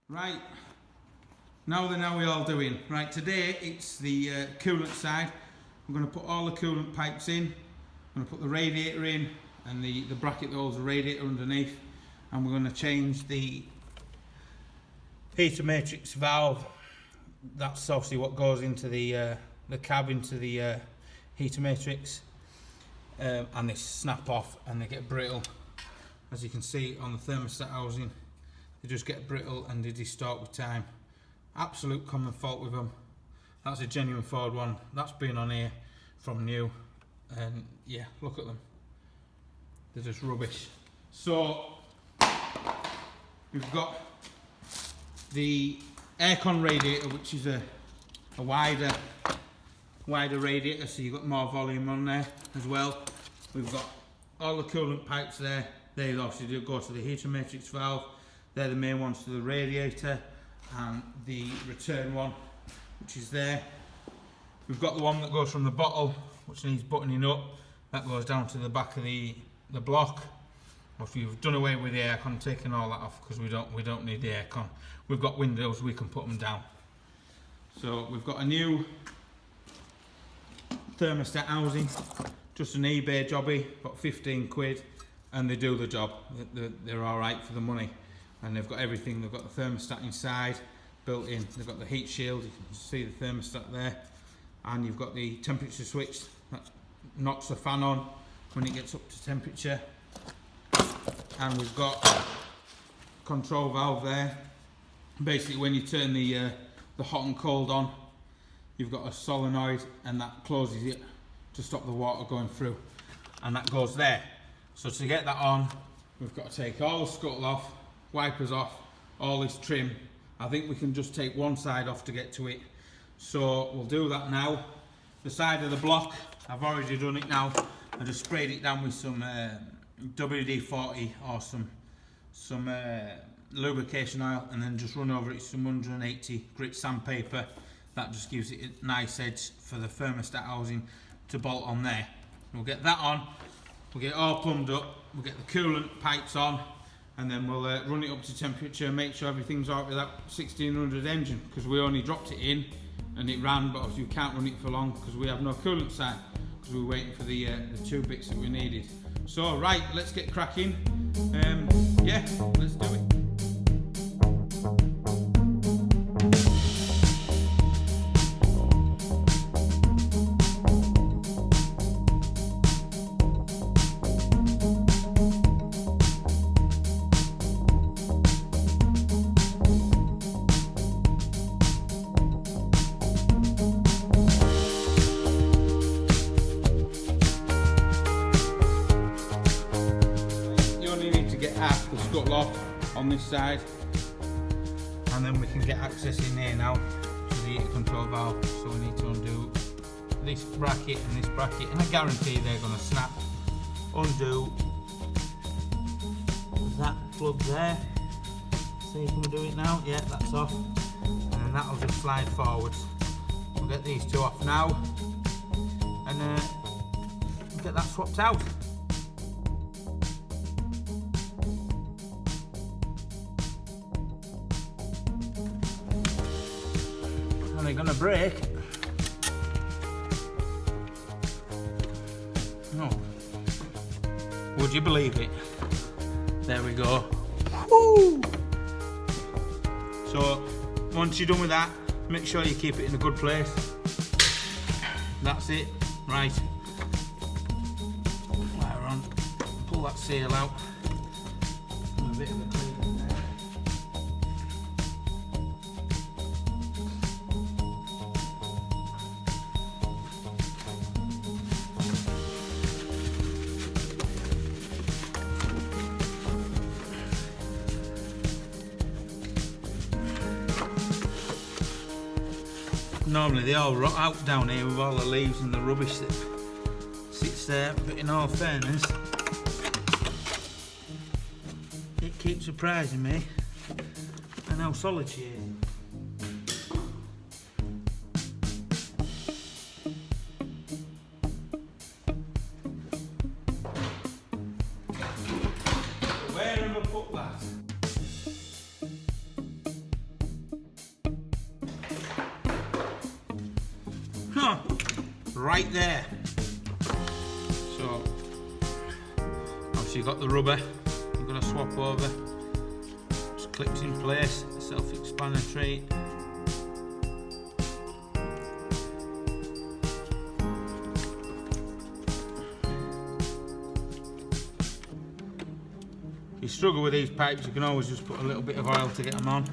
Right, now then, how are we all doing? Right, today it's the coolant side. I'm going to put all the coolant pipes in. I'm going to put the radiator in and the bracket that holds the radiator underneath, and we're going to change the heater matrix valve. That's obviously what goes into the cab, into the heater matrix, and they snap off and they get brittle. As you can see on the thermostat housing, they just get brittle and they distort with time. Absolute common fault with them. That's a genuine Ford one. That's been on here from new, and yeah, look at them. They're just rubbish. So we've got the aircon radiator, which is a wider radiator, so you've got more volume on there as well. We've got all the coolant pipes there. They obviously do go to the heater matrix valve. They're the main ones to the radiator, and the return one, which is there. We've got the one that goes from the bottle, which needs buttoning up. That goes down to the back of the block. If you've done away with the aircon, taken all that off, because we don't need the aircon. We've got windows, we can put them down. So we've got a new thermostat housing, just an eBay jobby, about 15 quid, and they do the job. They're all right for the money, and they've got everything. They've got the thermostat inside built in. They've got the heat shield, you can see the thermostat there, and you've got the temperature switch that knocks the fan on when it gets up to temperature. And we've got control valve there. Basically, when you turn the hot and cold on, you've got a solenoid, and that closes it to stop the water going through, and that goes there. So to get that on, we've got to take all the scuttle off, wipers off, all this trim. I think we can just take one side off to get to it, so we'll do that now. The side of the block, I've already done it now. I just sprayed it down with some WD-40 or some lubrication oil, and then just run over it some 180 grit sandpaper. That just gives it a nice edge for the thermostat housing to bolt on there. We'll get that on, we'll get it all plumbed up, we'll get the coolant pipes on, and then we'll run it up to temperature, make sure everything's alright with that 1600 engine, because we only dropped it in and it ran, but obviously you can't run it for long because we have no coolant side, because we were waiting for the two bits that we needed. So right, let's get cracking. Yeah, let's do it. Half the scuttle off on this side, and then we can get access in here now to the heater control valve. So we need to undo this bracket and this bracket, and I guarantee they're going to snap. Undo that plug there. See, can we do it now? Yeah, that's off, and then that'll just slide forwards. We'll get these two off now, and get that swapped out. They're gonna break. No. Would you believe it? There we go. Woo! So once you're done with that, make sure you keep it in a good place. That's it. Right. Wire on. Pull that seal out. A bit of a clean there. Normally they all rot out down here with all the leaves and the rubbish that sits there, but in all fairness, it keeps surprising me and how solid she is. Where have I put that? right there. So obviously you've got the rubber, you've got to swap over. Just clips in place, self-explanatory. If you struggle with these pipes, you can always just put a little bit of oil to get them on.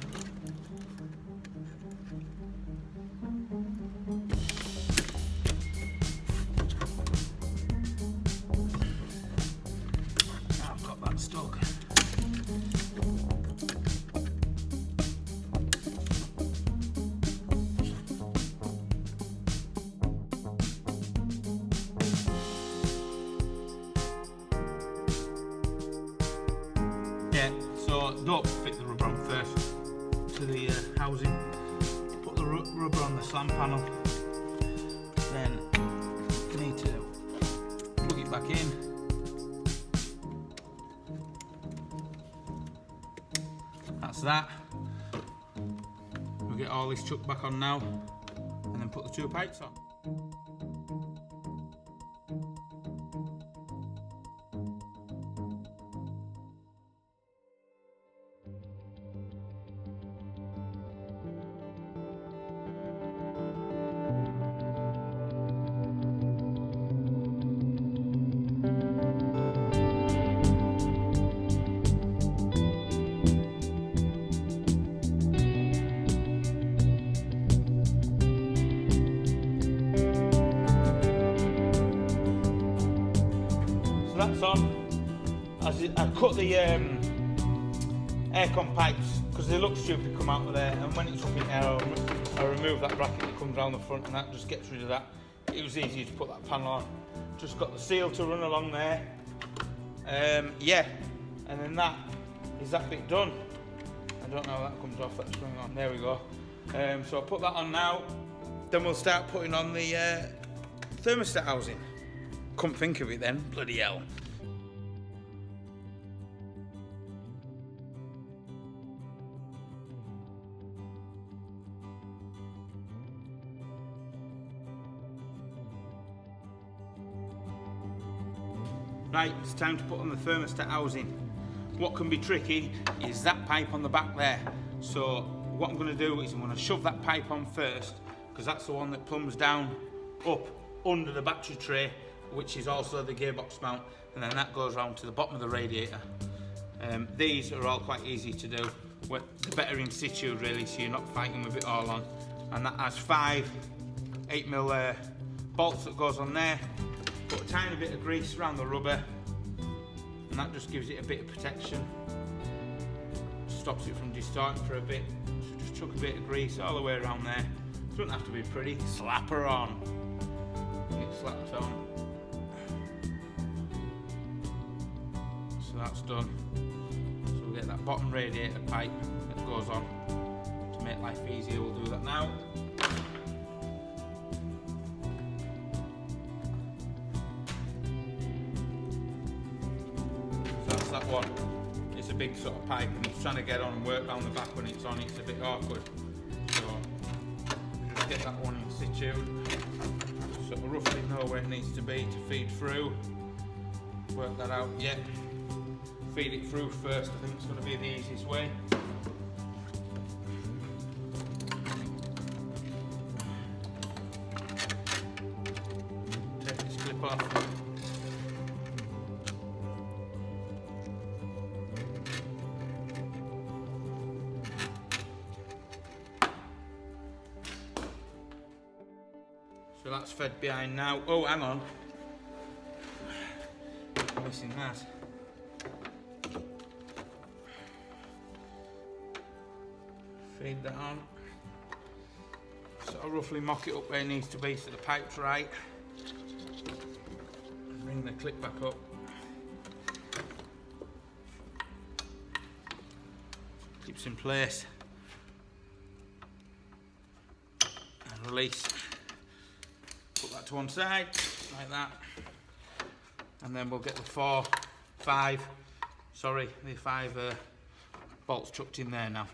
I've got that stuck. Yeah, so don't fit the rubber on first to the housing. Put the rubber on the slam panel. Then you need to plug it back in. That's that. We'll get all this chucked back on now and then put the two pipes on. That's on. I cut the aircon pipes because they look stupid come out of there, and when it's up in air I remove that bracket that comes around the front and that just gets rid of that. It was easy to put that panel on. Just got the seal to run along there. Yeah, and then that is that bit done. I don't know how that comes off, that's going on. There we go. So I'll put that on now, then we'll start putting on the thermostat housing. Couldn't think of it then, bloody hell. Right, it's time to put on the thermostat housing. What can be tricky is that pipe on the back there. So what I'm going to do is I'm going to shove that pipe on first, because that's the one that plumbs down up under the battery tray, which is also the gearbox mount, and then that goes round to the bottom of the radiator. These are all quite easy to do. They're better in situ really, so you're not fighting with it all on. And that has 5 8mm bolts that goes on there. Put a tiny bit of grease around the rubber, and that just gives it a bit of protection. Stops it from distorting for a bit. So just chuck a bit of grease all the way around there. It doesn't have to be pretty. Slap her on. It slaps on. So that's done. So we'll get that bottom radiator pipe that goes on. To make life easier, we'll do that now. So that's that one. It's a big sort of pipe, and it's trying to get on and work around the back when it's on, it's a bit awkward. So just get that one in situ. Sort of roughly know where it needs to be to feed through. Work that out, yeah. Feed it through first, I think it's going to be the easiest way. Take this clip off. So that's fed behind now. Oh, hang on. I'm missing that. Feed that on. Sort of roughly mock it up where it needs to be so the pipe's right. Bring the clip back up. Keeps in place. And release. Put that to one side, like that. And then we'll get the 5 bolts chucked in there now.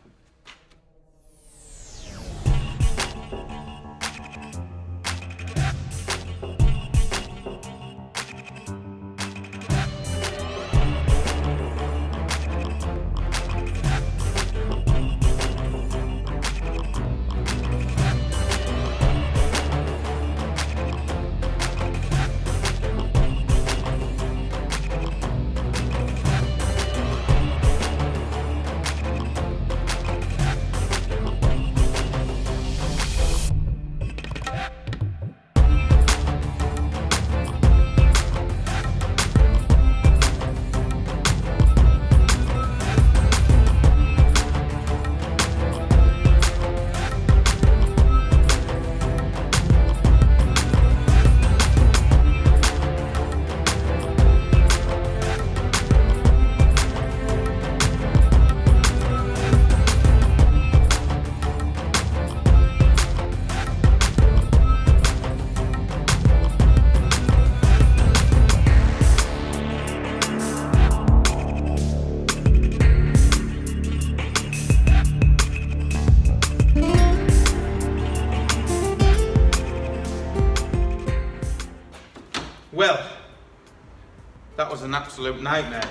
absolute nightmare.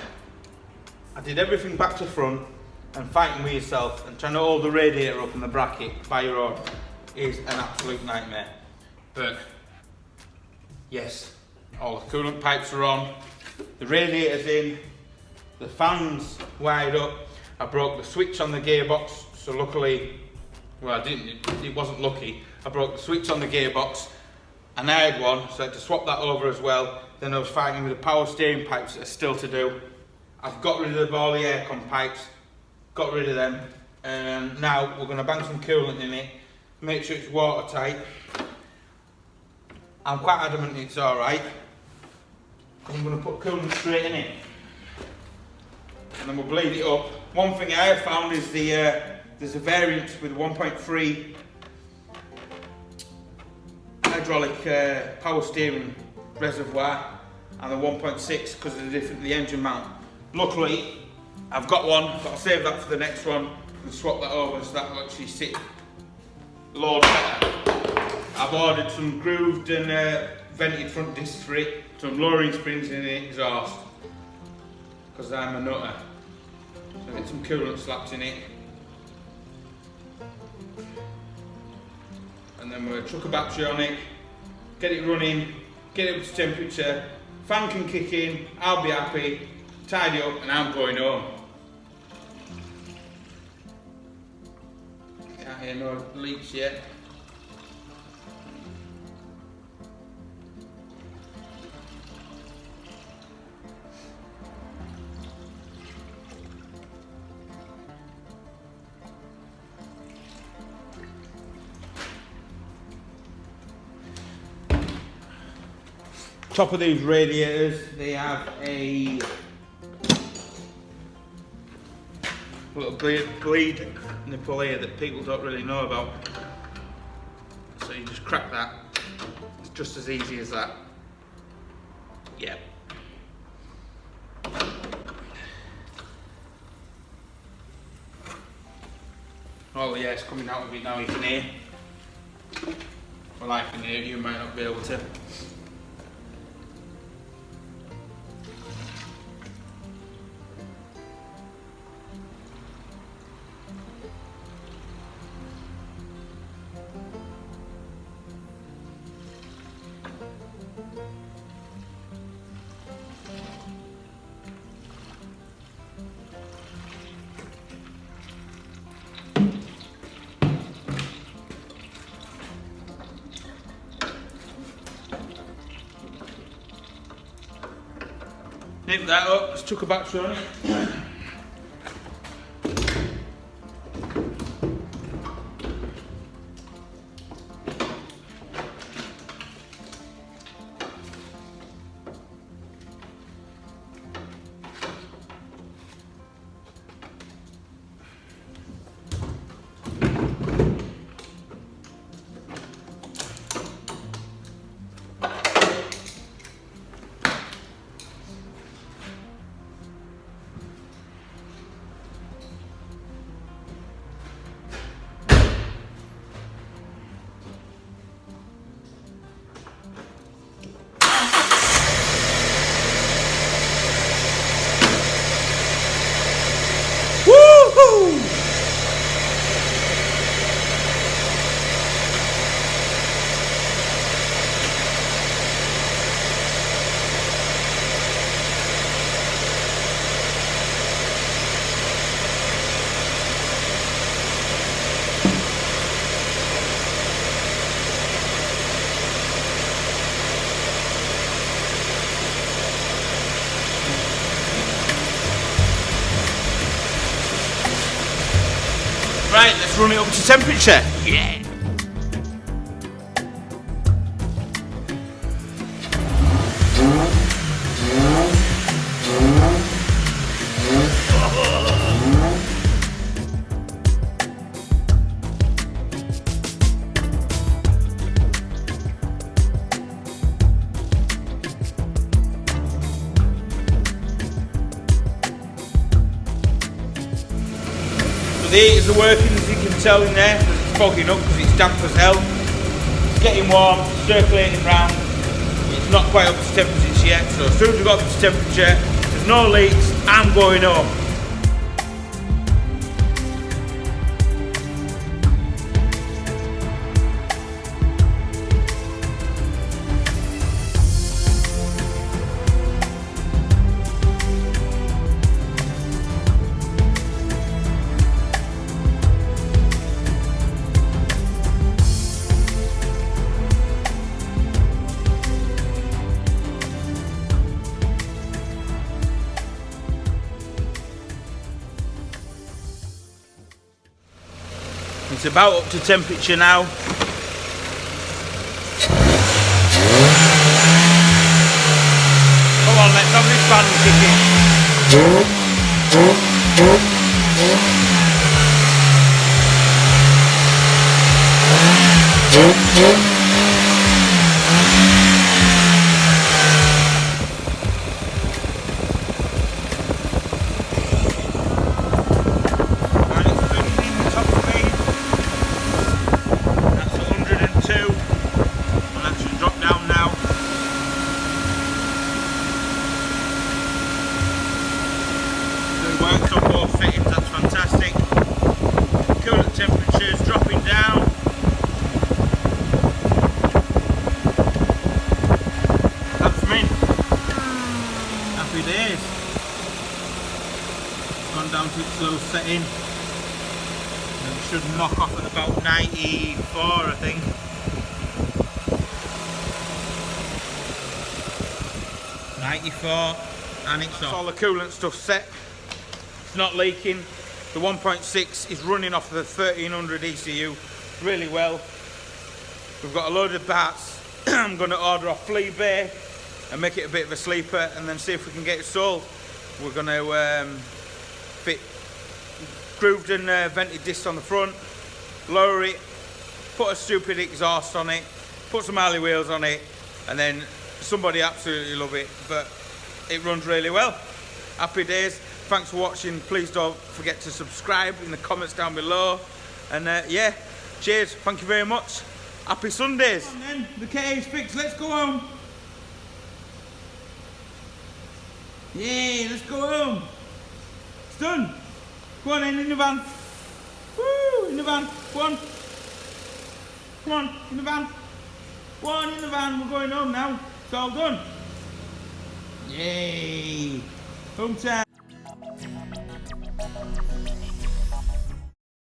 I did everything back to front, and fighting with yourself and trying to hold the radiator up in the bracket by your own is an absolute nightmare. But yes, all the coolant pipes are on, the radiator's in, the fan's wired up. I broke the switch on the gearbox, so luckily, well I didn't, it wasn't lucky. I broke the switch on the gearbox and I had one, so I had to swap that over as well. Then I was fighting with the power steering pipes that are still to do. I've got rid of all the aircon pipes, got rid of them, and now we're going to bang some coolant in it, make sure it's watertight. I'm quite adamant it's alright. I'm going to put coolant straight in it, and then we'll bleed it up. One thing I have found is there's a variant with 1.3 hydraulic power steering reservoir and the 1.6 because of the engine mount. Luckily, I've got one, but I'll save that for the next one and swap that over so that will actually sit load better. I've ordered some grooved and vented front discs for it, some lowering springs in the exhaust because I'm a nutter. So get some coolant slapped in it. And then we'll chuck a battery on it, get it running, get it up to temperature, fan can kick in, I'll be happy, tidy up, and I'm going home. Can't hear no leaks yet. Top of these radiators, they have a little bleed nipple here that people don't really know about. So you just crack that. It's just as easy as that. Yeah. Oh yeah, it's coming out of it now, you can hear. Well, I can hear it, you might not be able to. Nip that up, let's chuck a battery on it. Right, let's run it up to temperature. Yeah. The heaters are working, as you can tell in there, because it's fogging up because it's damp as hell. It's getting warm, circulating round. It's not quite up to temperatures yet, so as soon as we've got up to temperature, there's no leaks, I'm going home. It's about up to temperature now. Come on, let's have this fan kicking. Works on both settings, that's fantastic. Coolant temperatures dropping down. That's me. Happy days. Gone down to its low setting. And it should knock off at about 94, I think. And it's off. All the coolant stuff set. It's not leaking. The 1.6 is running off the 1300 ECU really well. We've got a load of parts. I'm going to order off Flea Bay and make it a bit of a sleeper, and then see if we can get it sold. We're going to fit grooved and vented discs on the front, lower it, put a stupid exhaust on it, put some alley wheels on it, and then somebody absolutely love it. But it runs really well. Happy days. Thanks for watching. Please don't forget to subscribe in the comments down below. And yeah, cheers. Thank you very much. Happy Sundays. Come on then, the K is fixed. Let's go home. Yay, let's go home. It's done. Go on in the van. Woo, in the van. Go on. Come on, in the van. Go on in the van. We're going home now. It's all done. Yay. Home time.